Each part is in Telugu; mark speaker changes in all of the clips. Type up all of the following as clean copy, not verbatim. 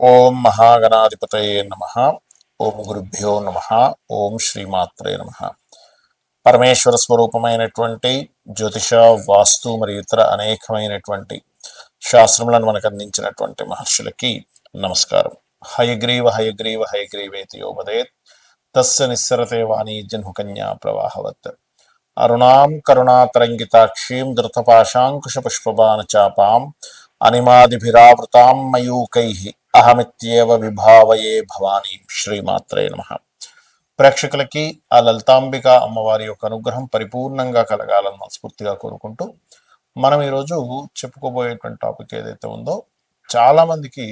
Speaker 1: ఓం మహాగణాధిపతయే నమః. ఓం గురుభ్యో నమః. ఓం శ్రీమాత్రే నమః. పరమేశ్వర స్వరూపమైనటువంటి జ్యోతిష, వాస్తు మరియు ఇతర అనేకమైనటువంటి శాస్త్రములను మనకు అందించినటువంటి మహర్షులకి నమస్కారం. హయగ్రీవ హయగ్రీవ హయగ్రీవేతి యోపదేత్ తస్య నిస్సరతే వాణీ జన్హుకన్యా ప్రవాహవత్. అరుణాం కరుణాతరంగితాక్షీం ధృతపాశాంకుశపుష్పబాణచాపాం అనిమాదిభిరావృతాం మయూకైః అహమిత్యేవ విభావయే భవానీ. శ్రీమాత్రే నమః. ప్రేక్షకులకి ఆ లలితాంబిక అమ్మవారి యొక్క అనుగ్రహం పరిపూర్ణంగా కలగాలని మనస్ఫూర్తిగా కోరుకుంటూ మనం ఈరోజు చెప్పుకోబోయేటువంటి టాపిక్ ఏదైతే ఉందో, చాలా మందికి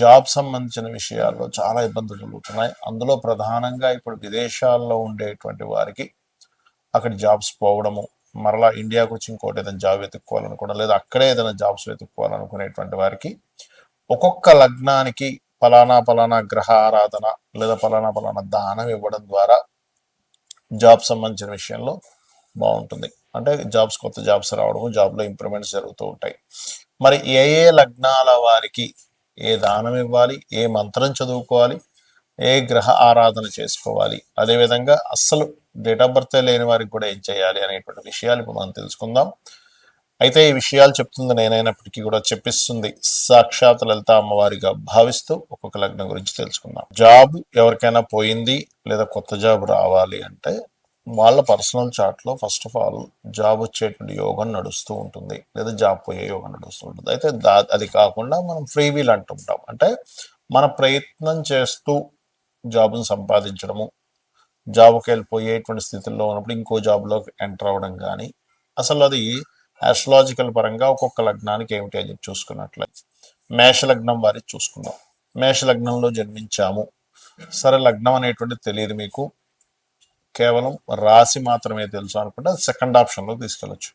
Speaker 1: జాబ్ సంబంధించిన విషయాల్లో చాలా ఇబ్బందులు జరుగుతున్నాయి. అందులో ప్రధానంగా ఇప్పుడు విదేశాల్లో ఉండేటువంటి వారికి అక్కడ జాబ్స్ పోవడము, మరలా ఇండియాకు వచ్చి ఇంకోటి ఏదైనా జాబ్ వెతుక్కోవాలనుకోవడం, లేదా అక్కడే ఏదైనా జాబ్స్ వెతుక్కోవాలనుకునేటువంటి వారికి ఒక్కొక్క లగ్నానికి పలానా గ్రహ ఆరాధన లేదా పలానా దానం ఇవ్వడం ద్వారా జాబ్ సంబంధించిన విషయంలో బాగుంటుంది. అంటే కొత్త జాబ్స్ రావడము, జాబ్లో ఇంప్రూవ్మెంట్స్ జరుగుతూ ఉంటాయి. మరి ఏ లగ్నాల వారికి ఏ దానం ఇవ్వాలి, ఏ మంత్రం చదువుకోవాలి, ఏ గ్రహ ఆరాధన చేసుకోవాలి, అదేవిధంగా అస్సలు డేట్ ఆఫ్ బర్త్ లేని వారికి కూడా ఏం చేయాలి అనేటువంటి విషయాలు ఇప్పుడు మనం తెలుసుకుందాం. అయితే ఈ విషయాలు చెప్తుంది నేనైనప్పటికీ కూడా చెప్పిస్తుంది సాక్షాత్ లలిత అమ్మవారిగా భావిస్తూ ఒక్కొక్క లగ్నం గురించి తెలుసుకుందాం. జాబ్ ఎవరికైనా పోయింది లేదా కొత్త జాబ్ రావాలి అంటే వాళ్ళ పర్సనల్ చార్ట్లో ఫస్ట్ ఆఫ్ ఆల్ జాబ్ వచ్చేటువంటి యోగం నడుస్తూ ఉంటుంది, లేదా జాబ్ పోయే యోగం నడుస్తూ ఉంటుంది. అయితే అది కాకుండా మనం ఫ్రీ వీల్ అంటుంటాం. అంటే మన ప్రయత్నం చేస్తూ జాబ్ను సంపాదించడము, జాబ్కి వెళ్ళిపోయేటువంటి స్థితిలో ఉన్నప్పుడు ఇంకో జాబ్లో ఎంటర్ అవ్వడం కానీ, అసలు అది ఆస్ట్రాలజికల్ పరంగా ఒక్కొక్క లగ్నానికి ఏమిటి అని చూసుకున్నట్లయితే మేషలగ్నం వారికి చూసుకుందాం. మేషలగ్నంలో జన్మించాము, సరే లగ్నం అనేటువంటి తెలియదు మీకు, కేవలం రాశి మాత్రమే తెలుసు అనుకుంటే సెకండ్ ఆప్షన్లో తీసుకెళ్ళచ్చు.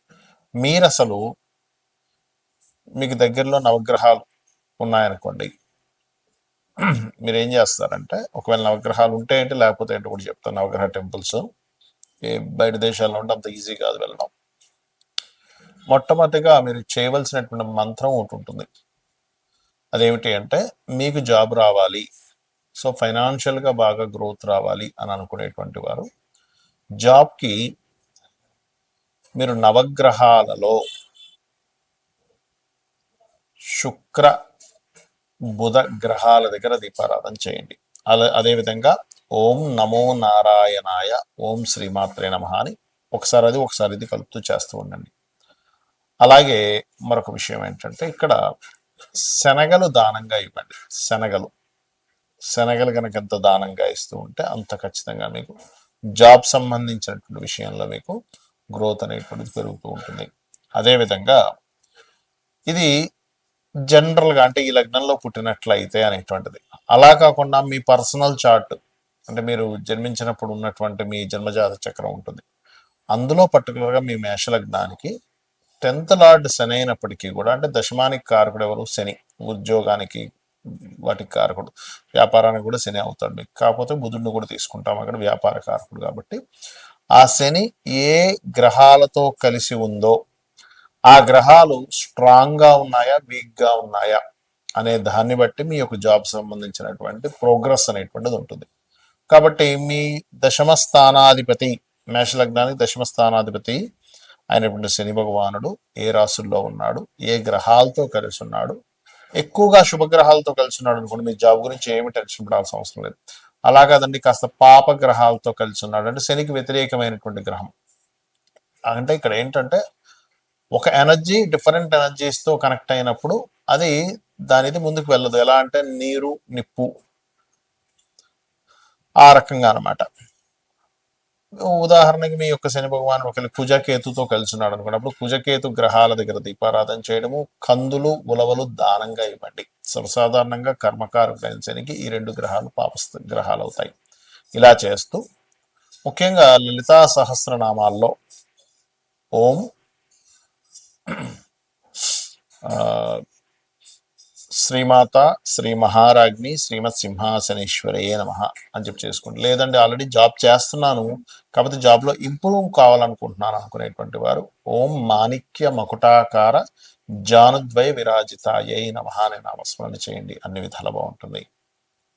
Speaker 1: మీరు అసలు మీకు దగ్గరలో నవగ్రహాలు ఉన్నాయనుకోండి, మీరు ఏం చేస్తారంటే, ఒకవేళ నవగ్రహాలు ఉంటే ఏంటి లేకపోతే ఏంటి కూడా చెప్తాను. నవగ్రహ టెంపుల్స్ బయట దేశాల్లో ఉంటే అంత ఈజీ కాదు వెళ్ళడం. మొట్టమొదటిగా మీరు చేయవలసినటువంటి మంత్రం ఒకటి ఉంటుంది. అదేమిటి అంటే, మీకు జాబ్ రావాలి, సో ఫైనాన్షియల్గా బాగా గ్రోత్ రావాలి అని అనుకునేటువంటి వారు జాబ్కి మీరు నవగ్రహాలలో శుక్ర బుధ గ్రహాల దగ్గర దీపారాధన చేయండి. అదేవిధంగా ఓం నమో నారాయణాయ, ఓం శ్రీమాత్రే నమః అని ఒకసారి ఇది కలుపుతూ చేస్తూ ఉండండి. అలాగే మరొక విషయం ఏంటంటే, ఇక్కడ శనగలు దానంగా ఇవ్వండి. శనగలు కనుక ఎంత దానంగా ఇస్తూ ఉంటే అంత ఖచ్చితంగా మీకు జాబ్ సంబంధించినటువంటి విషయంలో మీకు గ్రోత్ అనేటువంటిది పెరుగుతూ ఉంటుంది. అదేవిధంగా ఇది జనరల్గా అంటే ఈ లగ్నంలో పుట్టినట్లయితే అనేటువంటిది. అలా కాకుండా మీ పర్సనల్ చార్ట్ అంటే మీరు జన్మించినప్పుడు ఉన్నటువంటి మీ జన్మజాత చక్రం ఉంటుంది, అందులో పర్టికులర్గా మీ మేషలగ్నానికి 10th లార్డ్ శని అయినప్పటికీ కూడా, అంటే దశమానికి కారకుడు ఎవరు? శని. ఉద్యోగానికి వాటికి కారకుడు, వ్యాపారానికి కూడా శని అవుతాడు మీకు. కాకపోతే బుధుడిని కూడా తీసుకుంటాం అక్కడ, వ్యాపార కారకుడు కాబట్టి. ఆ శని ఏ గ్రహాలతో కలిసి ఉందో ఆ గ్రహాలు స్ట్రాంగ్గా ఉన్నాయా, వీక్గా ఉన్నాయా అనే దాన్ని బట్టి మీ యొక్క జాబ్ సంబంధించినటువంటి ప్రోగ్రెస్ అనేటువంటిది ఉంటుంది. కాబట్టి మీ దశమ స్థానాధిపతి, మేషలగ్నానికి దశమ స్థానాధిపతి అయినటువంటి శని భగవానుడు ఏ రాశుల్లో ఉన్నాడు, ఏ గ్రహాలతో కలిసి ఉన్నాడు, ఎక్కువగా శుభగ్రహాలతో కలిసి ఉన్నాడు అనుకోండి, మీ జాబ్ గురించి ఏమి టెన్షన్ పడాల్సిన అవసరం లేదు. అలా కాదండి, కాస్త పాప గ్రహాలతో కలిసి ఉన్నాడు అంటే శనికి వ్యతిరేకమైనటువంటి గ్రహం. అంటే ఇక్కడ ఏంటంటే, ఒక ఎనర్జీ డిఫరెంట్ ఎనర్జీస్తో కనెక్ట్ అయినప్పుడు అది దానిది ముందుకు వెళ్ళదు. ఎలా అంటే నీరు, నిప్పు, ఆ రకంగా అనమాట. ఉదాహరణకి మీ యొక్క శని భగవాన్ ఒకవేళ కుజకేతుతో కలిసి ఉన్నాడు అనుకున్నప్పుడు కుజకేతు గ్రహాల దగ్గర దీపారాధన చేయడము, కందులు, ఉలవలు దానంగా ఇవ్వండి. సర్వసాధారణంగా కర్మకారకుడైన శనికి ఈ 2 గ్రహాలు పాపస్థ గ్రహాలు అవుతాయి. ఇలా చేస్తూ ముఖ్యంగా లలితా సహస్రనామాల్లో ఓం శ్రీమాత, శ్రీ మహారాజ్ని, శ్రీమత్ సింహాసనేశ్వరయ్యే నమః అని చెప్పి చేసుకోండి. లేదంటే ఆల్రెడీ జాబ్ చేస్తున్నాను కాబట్టి జాబ్లో ఇంప్రూవ్ కావాలనుకుంటున్నాను అనుకునేటువంటి వారు ఓం మాణిక్య మకుటాకార జానుద్వై విరాజితాయై నమః అనే నామస్మరణ చేయండి, అన్ని విధాల బాగుంటుంది.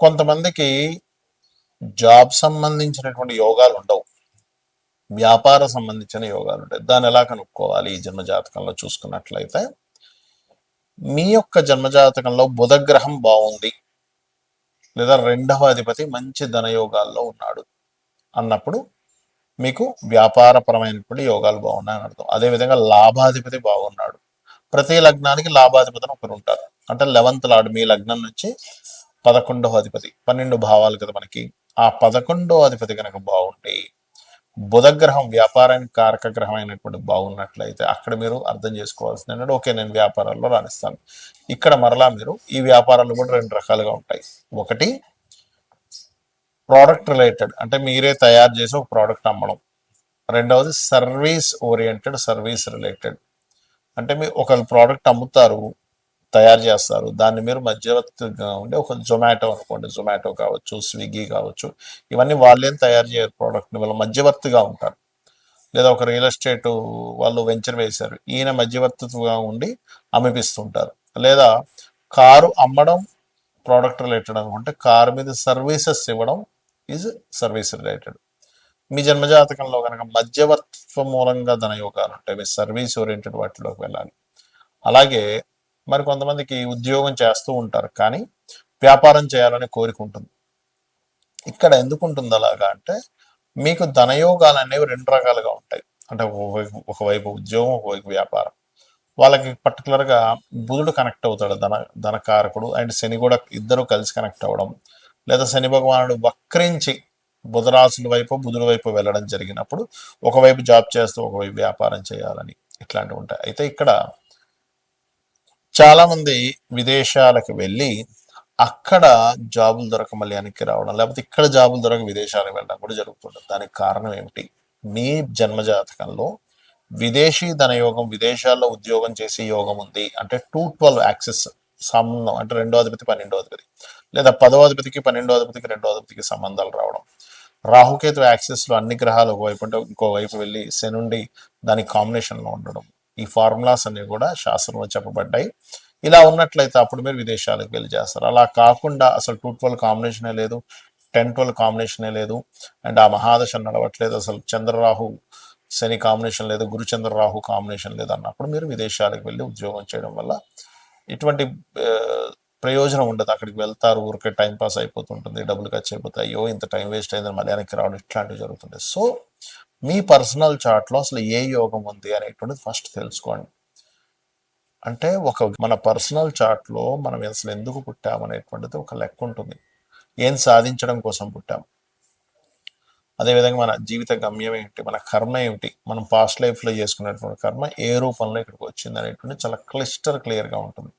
Speaker 1: కొంతమందికి జాబ్ సంబంధించినటువంటి యోగాలు ఉండవు, వ్యాపార సంబంధించిన యోగాలు ఉంటాయి. దాన్ని ఎలా కనుక్కోవాలి? ఈ జన్మజాతకంలో చూసుకున్నట్లయితే మీ యొక్క జన్మజాతకంలో బుధగ్రహం బాగుంది, లేదా 2వ అధిపతి మంచి ధనయోగాల్లో ఉన్నాడు అన్నప్పుడు మీకు వ్యాపారపరమైనటువంటి యోగాలు బాగున్నాయని అర్థం. అదేవిధంగా లాభాధిపతి బాగున్నాడు. ప్రతి లగ్నానికి లాభాధిపతిని ఒకరు ఉంటారు. అంటే 11th లార్డ్ మీ లగ్నం నుంచి 11వ అధిపతి, 12 భావాలు కదా మనకి. ఆ 11వ అధిపతి కనుక బాగుండి బుధగ్రహం వ్యాపారానికి కారక గ్రహం అయినటువంటి బాగున్నట్లయితే అక్కడ మీరు అర్థం చేసుకోవాల్సింది ఏంటంటే, ఓకే నేను వ్యాపారాల్లో రాణిస్తాను. ఇక్కడ మరలా మీరు ఈ వ్యాపారాలు కూడా 2 రకాలుగా ఉంటాయి. ఒకటి ప్రోడక్ట్ రిలేటెడ్, అంటే మీరే తయారు చేసి ఒక ప్రోడక్ట్ అమ్మడం. రెండవది సర్వీస్ ఓరియంటెడ్, సర్వీస్ రిలేటెడ్, అంటే మీరు ఒక ప్రోడక్ట్ అమ్ముతారు, తయారు చేస్తారు, దాన్ని మీరు మధ్యవర్తిగా ఉండి, ఒక జొమాటో అనుకోండి, జొమాటో కావచ్చు, స్విగ్గీ కావచ్చు, ఇవన్నీ వాళ్ళేం తయారు చేయరు ప్రోడక్ట్ని, వాళ్ళ మధ్యవర్తిగా ఉంటారు. లేదా ఒక రియల్ ఎస్టేట్ వాళ్ళు వెంచర్ వేశారు, ఈయన మధ్యవర్తిగా ఉండి అమ్మిపిస్తుంటారు. లేదా కారు అమ్మడం ప్రోడక్ట్ రిలేటెడ్ అనుకుంటే, కారు మీద సర్వీసెస్ ఇవ్వడం ఈజ్ సర్వీస్ రిలేటెడ్. మీ జన్మజాతకంలో కనుక మధ్యవర్తిత్వ మూలంగా ధనయోగాలు ఉంటాయి, మీ సర్వీస్ ఓరియంటెడ్ వాటిలోకి వెళ్ళాలి. అలాగే మరి కొంతమందికి ఉద్యోగం చేస్తూ ఉంటారు కానీ వ్యాపారం చేయాలని కోరిక ఉంటుంది. ఇక్కడ ఎందుకు ఉంటుంది అలాగా అంటే, మీకు ధనయోగాలు అనేవి 2 రకాలుగా ఉంటాయి. అంటే ఒకవైపు ఉద్యోగం, ఒకవైపు వ్యాపారం. వాళ్ళకి పర్టికులర్గా బుధుడు కనెక్ట్ అవుతాడు, ధనకారకుడు, అండ్ శని కూడా ఇద్దరు కలిసి కనెక్ట్ అవ్వడం, లేదా శని భగవానుడు వక్రించి బుధరాశుల వైపు బుధుడి వైపు వెళ్ళడం జరిగినప్పుడు ఒకవైపు జాబ్ చేస్తూ ఒకవైపు వ్యాపారం చేయాలని ఇట్లాంటివి ఉంటాయి. అయితే ఇక్కడ చాలా మంది విదేశాలకు వెళ్ళి అక్కడ జాబులు దొరక మళ్ళీ వెనక్కి రావడం, లేకపోతే ఇక్కడ జాబులు దొరక విదేశాలకు వెళ్ళడం కూడా జరుగుతుంటుంది. దానికి కారణం ఏమిటి? మీ జన్మజాతకంలో విదేశీ ధనయోగం, విదేశాల్లో ఉద్యోగం చేసే యోగం ఉంది అంటే 212 యాక్సెస్ సంబంధం, అంటే 2వ అధిపతి 12వ అధిపతి, లేదా 10వ అధిపతికి 12వ అధిపతికి 2వ అధిపతికి సంబంధాలు రావడం, రాహుకేతు యాక్సెస్లో అన్ని గ్రహాలు ఒకవైపు అంటే ఇంకోవైపు వెళ్ళి శనుండి దాని కాంబినేషన్లో ఉండడం, ఈ ఫార్ములాస్ అన్ని కూడా శాస్త్రంలో చెప్పబడ్డాయి. ఇలా ఉన్నట్లయితే అప్పుడు మీరు విదేశాలకు వెళ్ళి చేస్తారు. అలా కాకుండా అసలు 212 కాంబినేషనే లేదు, 10-12 కాంబినేషనే లేదు, అండ్ ఆ మహాదశ నడవట్లేదు, అసలు చంద్రరాహు శని కాంబినేషన్ లేదు, గురుచంద్ర రాహు కాంబినేషన్ లేదు అన్నప్పుడు మీరు విదేశాలకు వెళ్ళి ఉద్యోగం చేయడం వల్ల ఇటువంటి ప్రయోజనం ఉండదు. అక్కడికి వెళ్తారు, ఊరికే టైంపాస్ అయిపోతుంటుంది, డబ్బులు ఖర్చు అయిపోతాయి, అయ్యో ఇంత టైం వేస్ట్ అయిందని మళ్ళీ వెనక్కి రావడం, ఇట్లాంటివి జరుగుతుంది. సో మీ పర్సనల్ చార్ట్లో అసలు ఏ యోగం ఉంది అనేటువంటిది ఫస్ట్ తెలుసుకోండి. అంటే మన పర్సనల్ చార్ట్లో మనం అసలు ఎందుకు పుట్టామనేటువంటిది ఒక లెక్క ఉంటుంది. ఏం సాధించడం కోసం పుట్టాం, అదేవిధంగా మన జీవిత గమ్యం ఏమిటి, మన కర్మ ఏమిటి, మనం పాస్ట్ లైఫ్లో చేసుకున్నటువంటి కర్మ ఏ రూపంలో ఇక్కడికి వచ్చింది అనేటువంటి చాలా క్లియర్గా ఉంటుంది.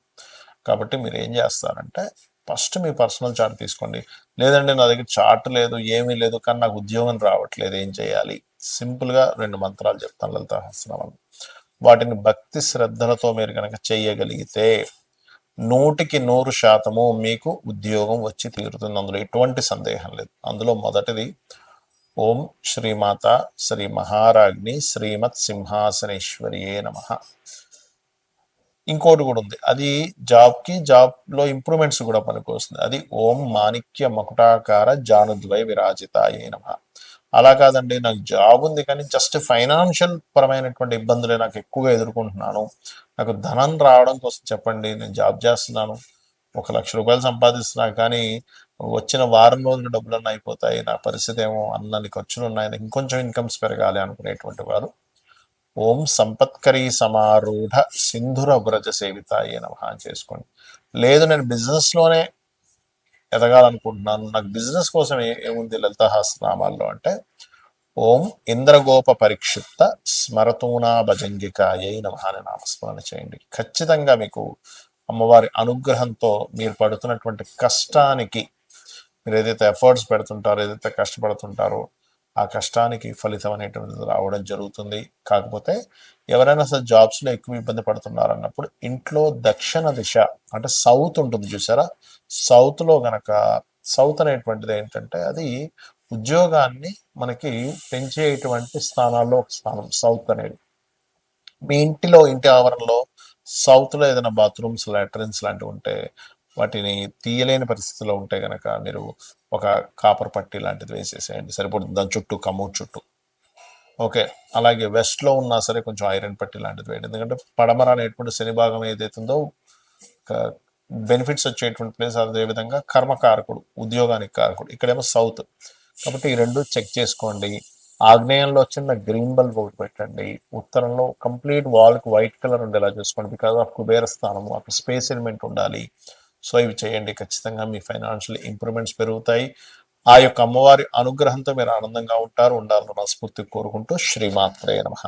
Speaker 1: కాబట్టి మీరు ఏం చేస్తారంటే ఫస్ట్ మీ పర్సనల్ చార్ట్ తీసుకోండి. లేదంటే నా దగ్గర చార్ట్ లేదు, ఏమీ లేదు, కానీ నాకు ఉద్యోగం రావట్లేదు, ఏం చేయాలి? సింపుల్గా 2 మంత్రాలు చెప్తాను, లలిత సహస్రనామం. వాటిని భక్తి శ్రద్ధలతో మీరు కనుక చేయగలిగితే 100% మీకు ఉద్యోగం వచ్చి తీరుతుంది. అందులో ఎటువంటి సందేహం లేదు. అందులో మొదటిది ఓం శ్రీమాత శ్రీ మహారాజ్ని శ్రీమత్ సింహాసనేశ్వరియే నమః. ఇంకోటి కూడా ఉంది, అది జాబ్లో ఇంప్రూవ్మెంట్స్ కూడా పనికి వస్తుంది. అది ఓం మాణిక్య మకుటాకార జానుద్వై విరాజితాయే నమః. అలా కాదండి, నాకు జాబ్ ఉంది కానీ జస్ట్ ఫైనాన్షియల్ పరమైనటువంటి ఇబ్బందులే నాకు ఎక్కువగా ఎదుర్కొంటున్నాను, నాకు ధనం రావడం కోసం చెప్పండి, నేను జాబ్ చేస్తున్నాను, 1,00,000 రూపాయలు సంపాదిస్తున్నా కానీ వచ్చిన వారం రోజులు డబ్బులన్నీ అయిపోతాయి, నా పరిస్థితి ఏమో, అన్నన్ని ఖర్చులు ఉన్నాయి, ఇంకొంచెం ఇన్కమ్స్ పెరగాలి అనుకునేటువంటి వారు ఓం సంపత్కరీ సమారూఢ సింధుర వ్రజ సేవితాయే నమః చేసుకోండి. లేదు నేను బిజినెస్లోనే ఎదగాలనుకుంటున్నాను, నాకు బిజినెస్ కోసం ఏముంది లలితా సహస్రనామాల్లో అంటే ఓం ఇంద్రగోప పరిక్షిప్త స్మరతూనా భజంగికాయై నమః అని నామస్మరణ చేయండి. ఖచ్చితంగా మీకు అమ్మవారి అనుగ్రహంతో మీరు పడుతున్నటువంటి కష్టానికి, మీరు ఏదైతే ఎఫర్ట్స్ పెడుతుంటారో, ఏదైతే కష్టపడుతుంటారో ఆ కష్టానికి ఫలితం అనేటువంటిది రావడం జరుగుతుంది. కాకపోతే ఎవరైనా అసలు జాబ్స్లో ఎక్కువ ఇబ్బంది పడుతున్నారు అన్నప్పుడు ఇంట్లో దక్షిణ దిశ అంటే సౌత్ ఉంటుంది చూసారా, సౌత్లో గనక, సౌత్ అనేటువంటిది ఏంటంటే అది ఉద్యోగాన్ని మనకి పెంచేటువంటి స్థానాల్లో ఒక స్థానం సౌత్ అనేది. మీ ఇంటి ఆవరణలో సౌత్లో ఏదైనా బాత్రూమ్స్ లాట్రిన్స్ లాంటివి ఉంటే వాటిని తీయలేని పరిస్థితిలో ఉంటే కనుక మీరు ఒక కాపర్ పట్టి లాంటిది వేసేసేయండి, సరిపడుతుంది. దాని చుట్టూ కమోడ్ చుట్టూ. ఓకే. అలాగే వెస్ట్లో ఉన్నా సరే కొంచెం ఐరన్ పట్టి లాంటిది వేయండి. ఎందుకంటే పడమర అనేటువంటి శని భాగం ఏదైతుందో బెనిఫిట్స్ వచ్చేటువంటి ప్లేస్, అదేవిధంగా కర్మకారకుడు, ఉద్యోగానికి కారకుడు. ఇక్కడేమో సౌత్ కాబట్టి ఈ రెండు చెక్ చేసుకోండి. ఆగ్నేయంలో చిన్న గ్రీన్ బల్బ్ ఒకటి పెట్టండి. ఉత్తరంలో కంప్లీట్ వాల్కి వైట్ కలర్ ఉండేలా చూసుకోండి. బికాజ్ ఆఫ్ కుబేర స్థానము, అక్కడ స్పేస్ ఎలిమెంట్ ఉండాలి. సో ఇవి చేయండి, ఖచ్చితంగా మీ ఫైనాన్షియల్ ఇంప్రూవ్మెంట్స్ పెరుగుతాయి. ఆ యొక్క అమ్మవారి అనుగ్రహంతో మీరు ఆనందంగా ఉండాలని మనస్ఫూర్తి కోరుకుంటూ శ్రీమాత్రే నమః.